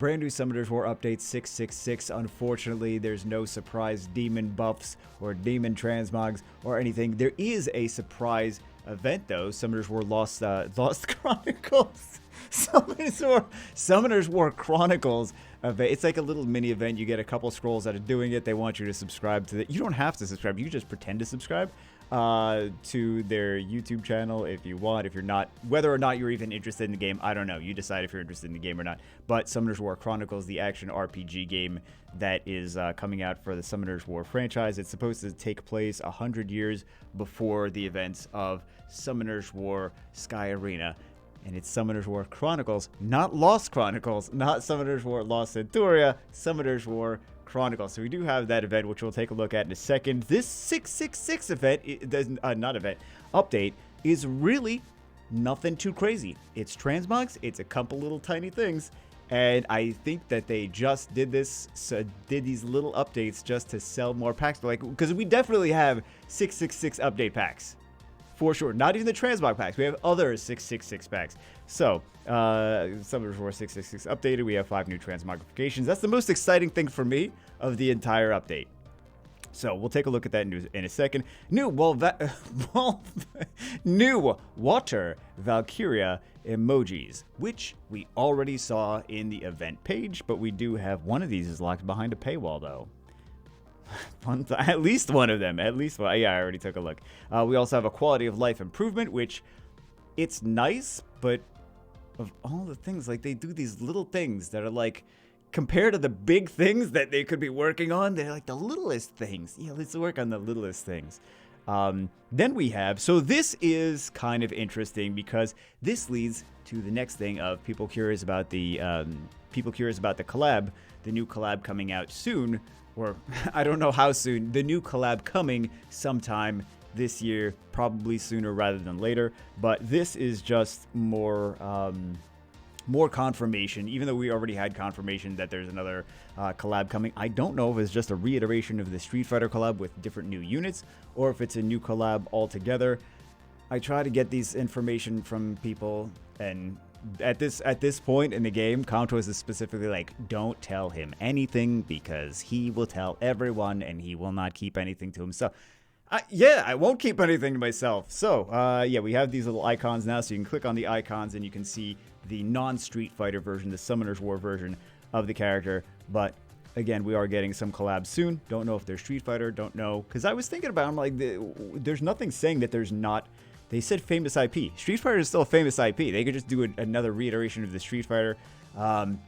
Brand new Summoners War update 666. Unfortunately, there's no surprise demon buffs or demon transmogs or anything. There is a surprise event though. Summoners War Lost Chronicles. Summoners War Chronicles event. It's like a little mini event. You get a couple scrolls out of doing it. They want you to subscribe to it. You don't have to subscribe. You just pretend to subscribe to their YouTube channel if you want. If you're not, whether or not you're even interested in the game, I don't know. You decide if you're interested in the game or not. But Summoners War Chronicles, the action RPG game that is coming out for the Summoners War franchise, it's supposed to take place 100 years before the events of Summoners War Sky Arena. And it's Summoners War Chronicles, not Lost Chronicles, not Summoners War Lost Centuria, Summoners War Chronicles. So we do have that event, which we'll take a look at in a second. This 666 event, update, is really nothing too crazy. It's transmogs, it's a couple little tiny things, and I think that they just did these little updates just to sell more packs. Because we definitely have 666 update packs. For sure. Not even the transmog packs. We have other 666 packs. So, Summoners War 666 updated. We have 5 new transmogrifications. That's the most exciting thing for me of the entire update. So, we'll take a look at that in a second. New Water Valkyria emojis, which we already saw in the event page, but we do have one of these is locked behind a paywall, though. At least one of them. At least one. Yeah, I already took a look. We also have a quality of life improvement, which it's nice, but of all the things, like they do these little things that are like, compared to the big things that they could be working on, they're like the littlest things. Yeah, let's work on the littlest things. Then we have, so this is kind of interesting because this leads to the next thing of people curious about the collab, the new collab coming out soon. Or I don't know how soon. The new collab coming sometime this year, probably sooner rather than later. But this is just more confirmation, even though we already had confirmation that there's another collab coming. I don't know if it's just a reiteration of the Street Fighter collab with different new units, or if it's a new collab altogether. I try to get these information from people, and at this point in the game, Contos is specifically like, don't tell him anything because he will tell everyone and he will not keep anything to himself. I won't keep anything to myself. So, yeah, we have these little icons now, so you can click on the icons and you can see the non-Street Fighter version, the Summoners War version of the character. But again, we are getting some collabs soon. Don't know if they're Street Fighter, don't know. Because I was thinking about it, I'm like, there's nothing saying that there's not. They said famous IP. Street Fighter is still a famous IP. They could just do another reiteration of the Street Fighter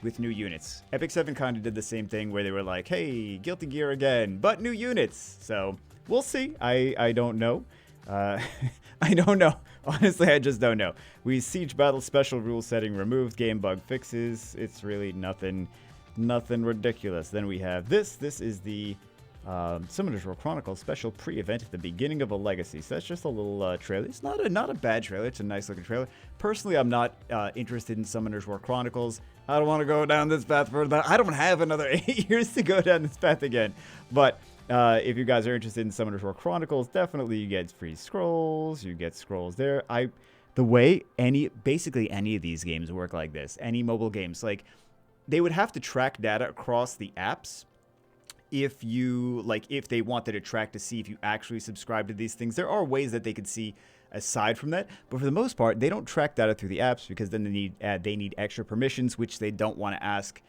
with new units. Epic 7 kind of did the same thing where they were like, hey, Guilty Gear again, but new units. So we'll see. I don't know. I don't know. Honestly, I just don't know. We Siege Battle special rule setting removed, game bug fixes. It's really nothing ridiculous. Then we have this. This is the Summoners War Chronicles special pre-event at the beginning of a legacy. So that's just a little trailer. It's not a bad trailer. It's a nice looking trailer. Personally, I'm not interested in Summoners War Chronicles. I don't want to go down this path further. I don't have another 8 years to go down this path again. But if you guys are interested in Summoners War Chronicles, definitely you get free scrolls. You get scrolls there. The way basically any of these games work like this, any mobile games, like they would have to track data across the apps. If they wanted to track to see if you actually subscribe to these things, there are ways that they could see aside from that. But for the most part, they don't track data through the apps because then they need extra permissions, which they don't want to ask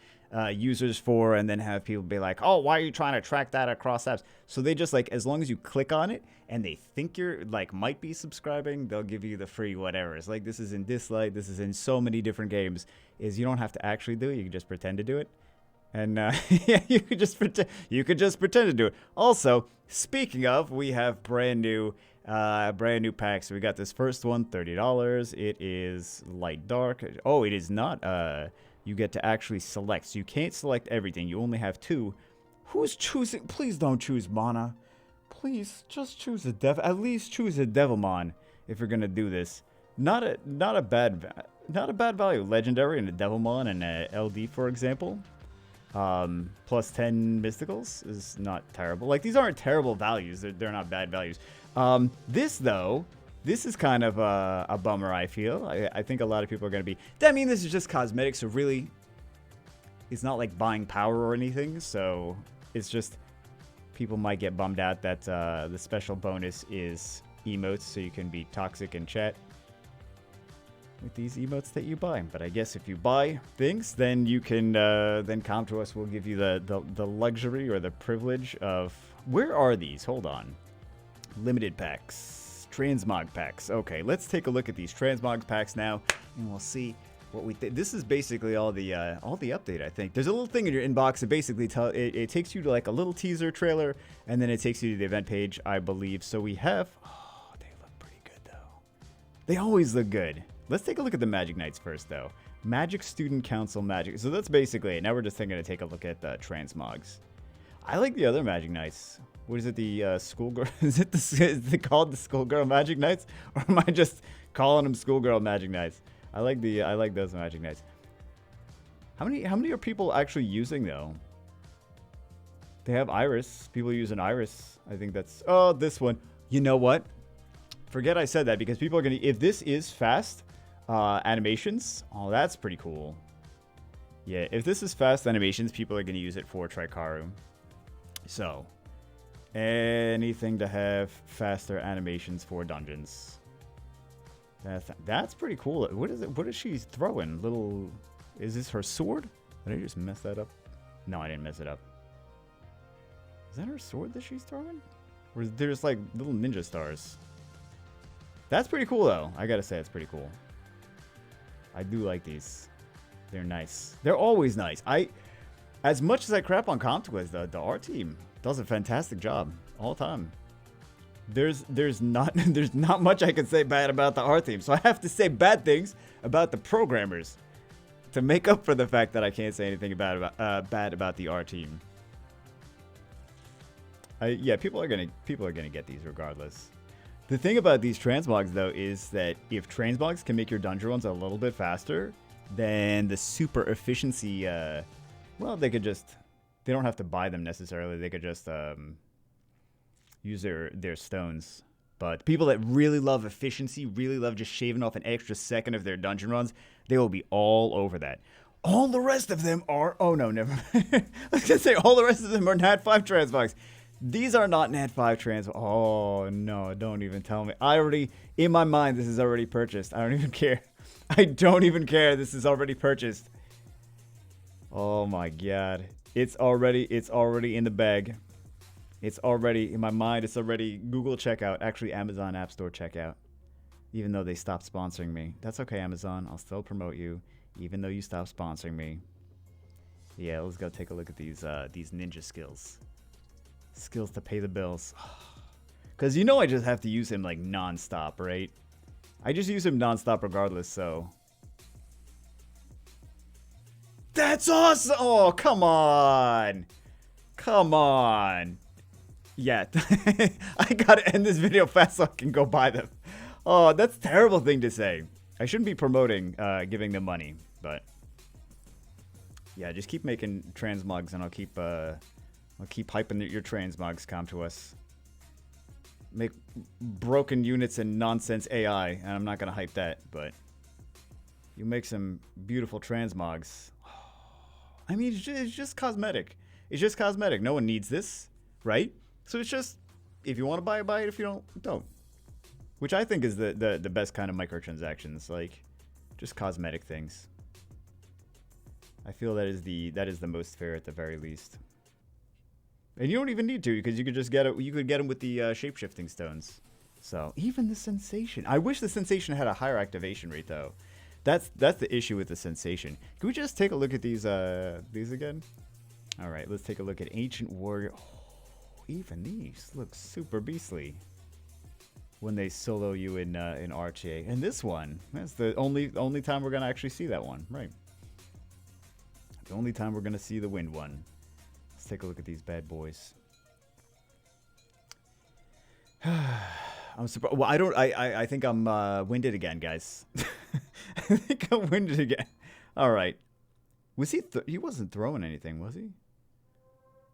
users for, and then have people be like, oh, why are you trying to track data across apps? So they just like, as long as you click on it and they think you're like might be subscribing, they'll give you the free whatever. It's like this is in Dislight, this is in so many different games, is you don't have to actually do it, you can just pretend to do it. And yeah, you could just pretend to do it. Also, speaking of, we have brand new packs. So we got this first one, $30. It is light dark. Oh, it is not. You get to actually select. So you can't select everything. You only have 2. Who's choosing? Please don't choose Mana. Please just choose a Devil. At least choose a Devilmon if you're gonna do this. Not a bad value. Legendary and a Devilmon and a LD, for example. Plus 10 mysticals is not terrible. Like, these aren't terrible values. They're not bad values. This, though, this is kind of a bummer, I feel. I think a lot of people are going to be... I mean, this is just cosmetics, so really, it's not like buying power or anything, so it's just people might get bummed out that the special bonus is emotes, so you can be toxic in chat with these emotes that you buy. But I guess if you buy things, then you can then come to us. We'll give you the luxury or the privilege of... Where are these? Hold on. Limited packs. Transmog packs. Okay, let's take a look at these transmog packs now, and we'll see what we think. This is basically all the update, I think. There's a little thing in your inbox that basically it takes you to like a little teaser trailer, and then it takes you to the event page, I believe. So we have... Oh, they look pretty good, though. They always look good. Let's take a look at the Magic Knights first, though. Magic Student Council Magic. So that's basically it. Now we're just going to take a look at the transmogs. I like the other Magic Knights. What is it, the schoolgirl? Is it called the schoolgirl Magic Knights? Or am I just calling them schoolgirl Magic Knights? I like those Magic Knights. How many are people actually using, though? They have Iris. People using Iris. I think that's... Oh, this one. You know what? Forget I said that, because people are going to... If this is fast animations, oh, that's pretty cool. Yeah, if this is fast animations, people are going to use it for Trikaru. So, anything to have faster animations for dungeons. That's pretty cool. What is it? What is she throwing? Little... Is this her sword? Did I just mess that up? No, I didn't mess it up. Is that her sword that she's throwing? Or is there's like little ninja stars? That's pretty cool, though. I gotta say, it's pretty cool. I do like these. They're nice. They're always nice. As much as I crap on Comtwist, the art team does a fantastic job all the time. There's not much I can say bad about the art team, so I have to say bad things about the programmers to make up for the fact that I can't say anything bad about the art team. Yeah, people are gonna get these regardless. The thing about these transmogs, though, is that if transmogs can make your dungeon runs a little bit faster, then the super efficiency, well, they don't have to buy them necessarily. They could just use their stones. But people that really love efficiency, really love just shaving off an extra second of their dungeon runs, they will be all over that. All the rest of them are... Oh, no, never mind. I was going to say all the rest of them are Nat 5 transmogs. These are not Nat 5 trans... Oh, no, don't even tell me. In my mind, this is already purchased. I don't even care. I don't even care. This is already purchased. Oh, my God. It's already in the bag. It's already, in my mind, it's already Google checkout. Actually, Amazon App Store checkout. Even though they stopped sponsoring me. That's okay, Amazon. I'll still promote you, even though you stopped sponsoring me. Yeah, let's go take a look at these ninja skills. Skills to pay the bills. Because you know I just have to use him like non-stop, right? I just use him non-stop regardless, so... That's awesome! Oh, come on! Come on! Yeah, I gotta end this video fast so I can go buy them. Oh, that's a terrible thing to say. I shouldn't be promoting giving them money, but... Yeah, just keep making transmogs and I'll keep hyping your transmogs come to us. Make broken units and nonsense AI, and I'm not gonna hype that, but you make some beautiful transmogs. I mean, it's just cosmetic. It's just cosmetic. No one needs this, right? So it's just, if you want to buy it, buy it. If you don't. Which I think is the best kind of microtransactions, like just cosmetic things. I feel that is the most fair at the very least. And you don't even need to, because you could just get it. You could get them with the shape-shifting stones. So even the sensation. I wish the sensation had a higher activation rate, though. That's the issue with the sensation. Can we just take a look at these again? All right, let's take a look at Ancient Warrior. Oh, even these look super beastly when they solo you in RTA. And this one, that's the only time we're gonna actually see that one, right? The only time we're gonna see the wind one. Let's take a look at these bad boys. I'm surprised. Well, I think I'm winded again, guys. I think I'm winded again. All right. Was he? He wasn't throwing anything, was he?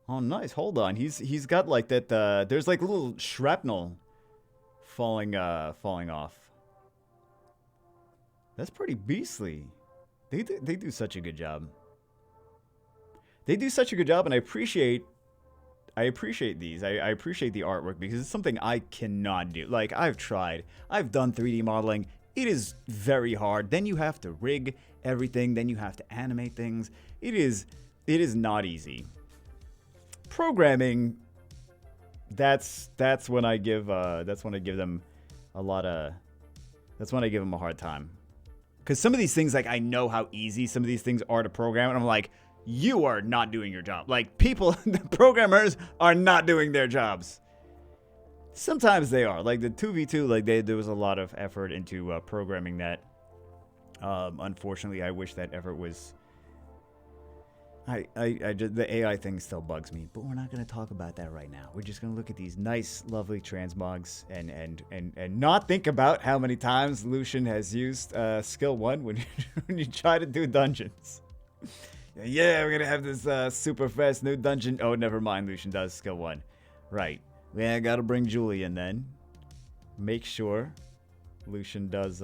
Oh, nice. Hold on. He's got like that. There's like little shrapnel falling off. That's pretty beastly. They do such a good job. They do such a good job, and I appreciate these. I appreciate the artwork because it's something I cannot do. Like, I've tried. I've done 3D modeling. It is very hard. Then you have to rig everything. Then you have to animate things. It is not easy. Programming, that's when I give them a lot of, that's when I give them a hard time. Because some of these things, like, I know how easy some of these things are to program, and I'm like, you are not doing your job. Like, people, the programmers are not doing their jobs. Sometimes they are. Like, the 2v2, like, there was a lot of effort into programming that. Unfortunately, I wish that effort was... the AI thing still bugs me, but we're not going to talk about that right now. We're just going to look at these nice, lovely transmogs and not think about how many times Lucian has used skill 1 when you try to do dungeons. Yeah, we're going to have this super fast new dungeon. Oh, never mind. Lucian does skill 1. Right. Yeah, I got to bring Julie in then. Make sure Lucian does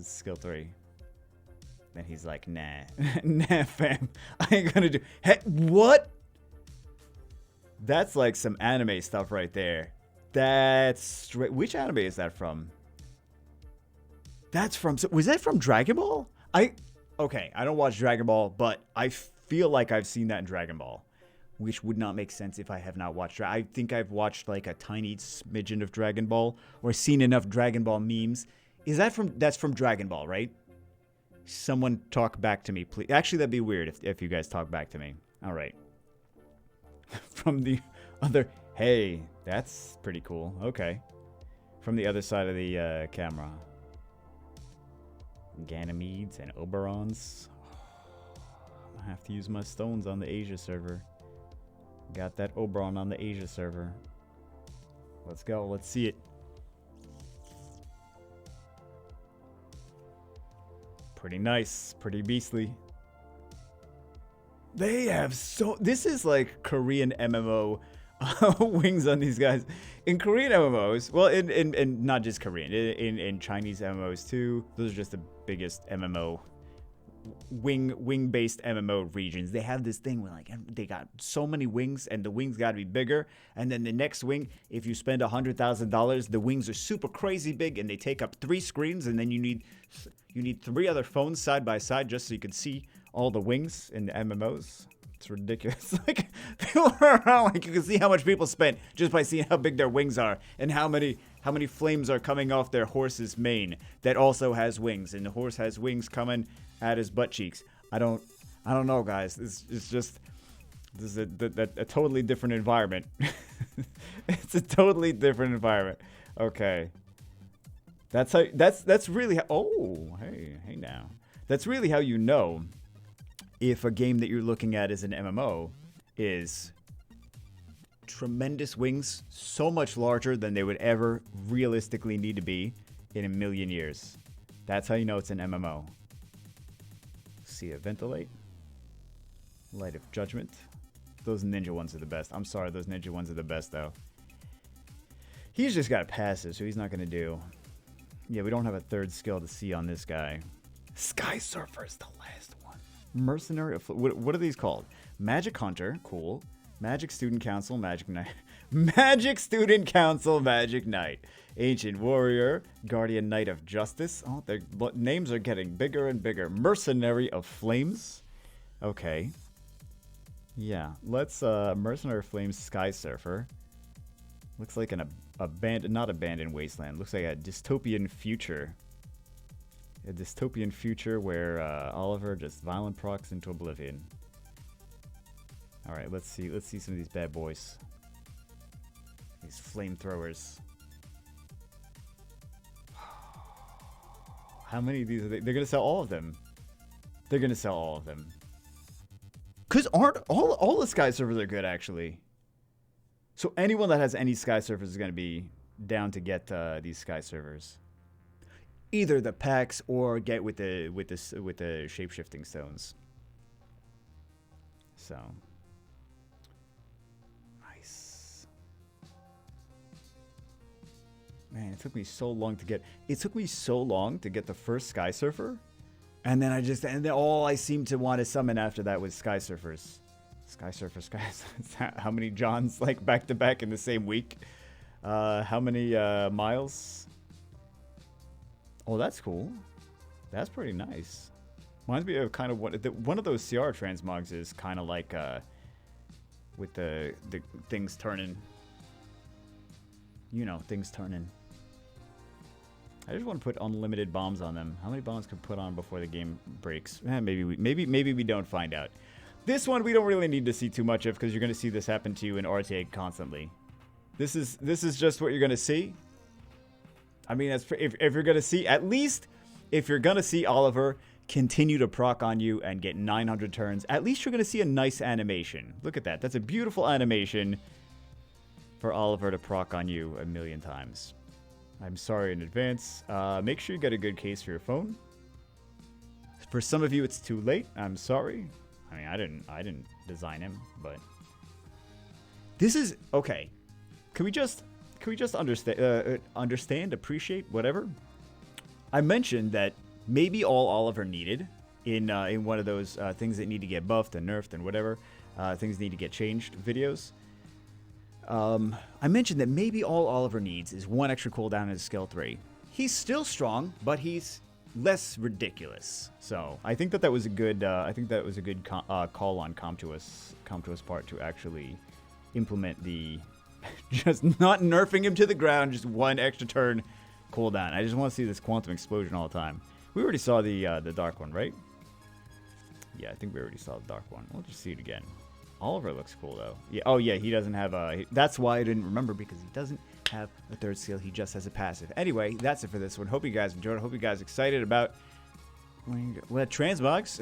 skill 3. Then he's like, nah. Nah, fam. I ain't going to do... Hey, what? That's like some anime stuff right there. That's straight... Which anime is that from? That's from... Was that from Dragon Ball? Okay, I don't watch Dragon Ball, but I feel like I've seen that in Dragon Ball, which would not make sense if I have not watched. I think I've watched like a tiny smidgen of Dragon Ball or seen enough Dragon Ball memes. Is that from? That's from Dragon Ball, right? Someone talk back to me, please. Actually, that'd be weird if you guys talk back to me. All right. From the other. Hey, that's pretty cool. Okay. From the other side of the camera. Ganymedes and Oberons. I have to use my stones on the Asia server. Got that Oberon on the Asia server. Let's go. Let's see it. Pretty nice. Pretty beastly. They have so... This is like Korean MMO wings on these guys. In Korean MMOs, well, in not just Korean, in Chinese MMOs too, those are just the biggest MMO, wing-based MMO regions. They have this thing where, like, they got so many wings, and the wings got to be bigger, and then the next wing, if you spend $100,000, the wings are super crazy big, and they take up 3 screens, and then you need 3 other phones side by side just so you can see all the wings in the MMOs. It's ridiculous. Like, people are around, like, you can see how much people spent just by seeing how big their wings are and how many flames are coming off their horse's mane that also has wings, and the horse has wings coming at his butt cheeks. I don't know, guys. This is a totally different environment. It's a totally different environment. Okay. That's really how, oh, hey now. That's really how you know if a game that you're looking at as an MMO is tremendous wings, so much larger than they would ever realistically need to be in a million years. That's how you know it's an MMO. See it ventilate. Light of Judgment. Those ninja ones are the best. I'm sorry, those ninja ones are the best, though. He's just got a passive, so he's not going to do... Yeah, we don't have a third skill to see on this guy. Sky Surfer is the last one. Mercenary... What are these called? Magic Hunter. Cool. Magic Student Council. Magic Knight. Magic Student Council. Magic Knight. Ancient Warrior. Guardian Knight of Justice. Oh, their names are getting bigger and bigger. Mercenary of Flames. Okay. Yeah, let's Mercenary of Flames Sky Surfer. Looks like an not abandoned wasteland. Looks like a dystopian future. A dystopian future where Oliver just violent procs into oblivion. All right, let's see some of these bad boys. These flamethrowers. How many of these are they? They're gonna sell all of them. They're gonna sell all of them. Cause aren't all the Sky Surfers are good actually. So anyone that has any Sky Surfers is gonna be down to get these Sky Surfers. Either the packs or get with the shape-shifting stones. So nice. Man, it took me so long to get the first Sky Surfer. And then all I seemed to want to summon after that was Sky Surfers. Sky Surfer, how many Johns like back to back in the same week? How many miles? Oh, that's cool. That's pretty nice. Reminds me of kind of one of those CR transmogs is kind of like with the things turning. You know, things turning. I just want to put unlimited bombs on them. How many bombs can put on before the game breaks? Maybe we don't find out. This one we don't really need to see too much of because you're going to see this happen to you in RTA constantly. This is just what you're going to see. I mean, if you're going to see, at least if you're going to see Oliver continue to proc on you and get 900 turns, at least you're going to see a nice animation. Look at that. That's a beautiful animation for Oliver to proc on you a million times. I'm sorry in advance. Make sure you get a good case for your phone. For some of you, it's too late. I'm sorry. I mean, I didn't design him, but this is okay. Can we just understand, appreciate, whatever? I mentioned that maybe all Oliver needed in one of those things that need to get buffed and nerfed and whatever things need to get changed videos. I mentioned that maybe all Oliver needs is one extra cooldown in his skill 3. He's still strong, but he's less ridiculous. So I think that was a good. I think that was a good call on Comtua's part to actually implement the just not nerfing him to the ground, just one extra turn cooldown. I just want to see this quantum explosion all the time. We already saw the dark one, right? Yeah, I think we already saw the dark one. We'll just see it again. Oliver looks cool though. Yeah. Oh yeah, he doesn't have a. That's why I didn't remember, because he doesn't have a third skill. He just has a passive. Anyway, that's it for this one. Hope you guys enjoyed. I hope you guys excited about. What transmogs?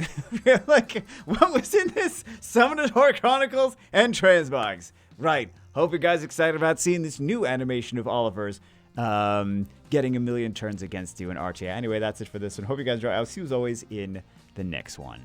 Like, what was in this? Summoned Horror Chronicles and transmogs. Right. Hope you guys excited about seeing this new animation of Oliver's getting a million turns against you in RTA. Anyway, that's it for this one. Hope you guys enjoy. I'll see you as always in the next one.